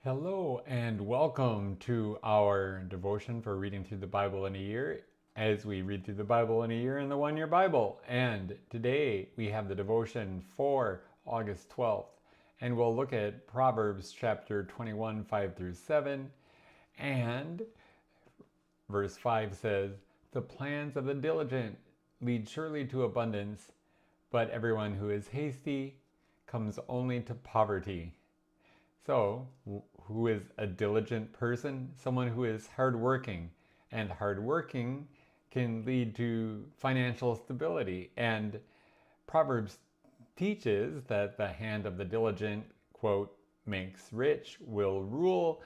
Hello and welcome to our devotion for reading through the Bible in a year as we read through the Bible in a year in the One Year Bible. And today we have the devotion for August 12th, and we'll look at Proverbs chapter 21, 5 through 7. And verse 5 says, "The plans of the diligent lead surely to abundance, but everyone who is hasty comes only to poverty." So, who is a diligent person? Someone who is hardworking. And hardworking can lead to financial stability. And Proverbs teaches that the hand of the diligent, quote, makes rich, will rule,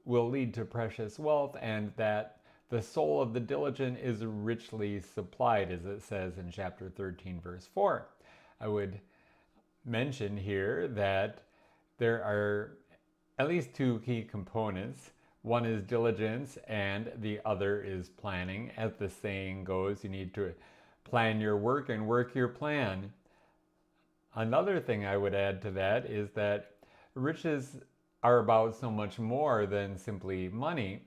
will lead to precious wealth, and that the soul of the diligent is richly supplied, as it says in chapter 13, verse 4. I would mention here that there are at least two key components. One is diligence and the other is planning. As the saying goes, you need to plan your work and work your plan. Another thing I would add to that is that riches are about so much more than simply money.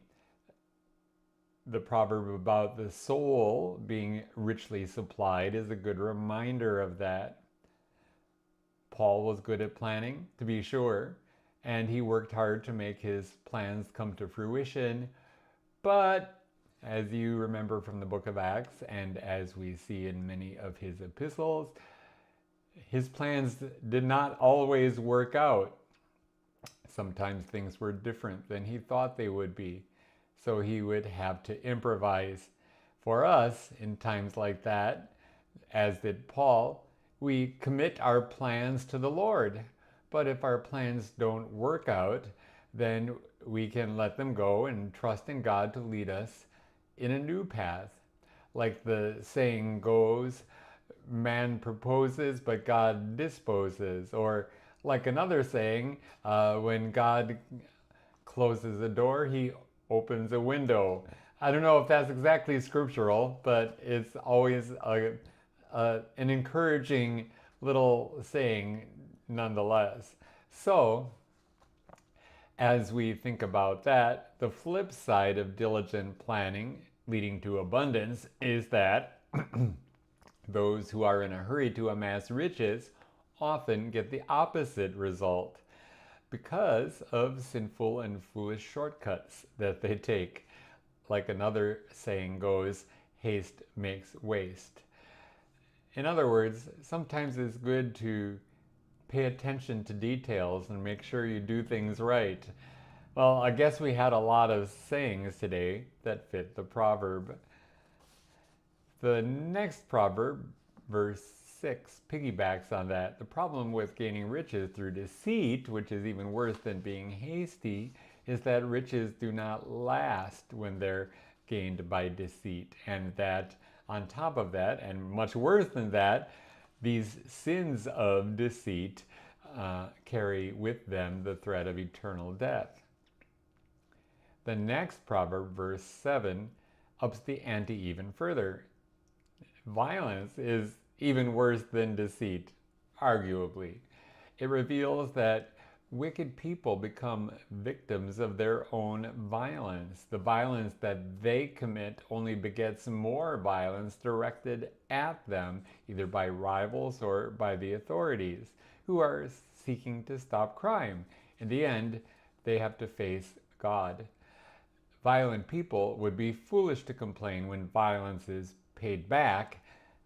The proverb about the soul being richly supplied is a good reminder of that. Paul was good at planning, to be sure, and he worked hard to make his plans come to fruition. But as you remember from the book of Acts, and as we see in many of his epistles, his plans did not always work out. Sometimes things were different than he thought they would be, so he would have to improvise. For us, in times like that, as did Paul, we commit our plans to the Lord. But if our plans don't work out, then we can let them go and trust in God to lead us in a new path. Like the saying goes, man proposes, but God disposes. Or like another saying, when God closes a door, he opens a window. I don't know if that's exactly scriptural, but it's always an encouraging little saying nonetheless. So, as we think about that, the flip side of diligent planning leading to abundance is that those who are in a hurry to amass riches often get the opposite result because of sinful and foolish shortcuts that they take. Like another saying goes, haste makes waste. In other words, sometimes it's good to pay attention to details and make sure you do things right. Well, I guess we had a lot of sayings today that fit the proverb. The next proverb, verse 6, piggybacks on that. The problem with gaining riches through deceit, which is even worse than being hasty, is that riches do not last when they're gained by deceit. And that on top of that, and much worse than that, these sins of deceit carry with them the threat of eternal death. The next proverb, verse 7, ups the ante even further. Violence is even worse than deceit, arguably. It reveals that wicked people become victims of their own violence. The violence that they commit only begets more violence directed at them, either by rivals or by the authorities, who are seeking to stop crime. In the end, they have to face God. Violent people would be foolish to complain when violence is paid back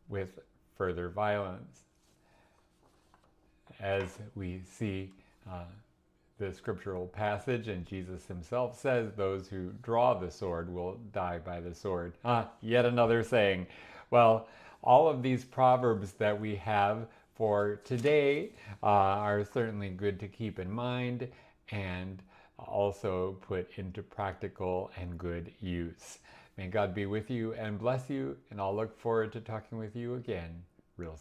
with further violence. As we see the scriptural passage, and Jesus himself says those who draw the sword will die by the sword. Yet another saying. Well, all of these proverbs that we have for today are certainly good to keep in mind and also put into practical and good use. May God be with you and bless you, and I'll look forward to talking with you again.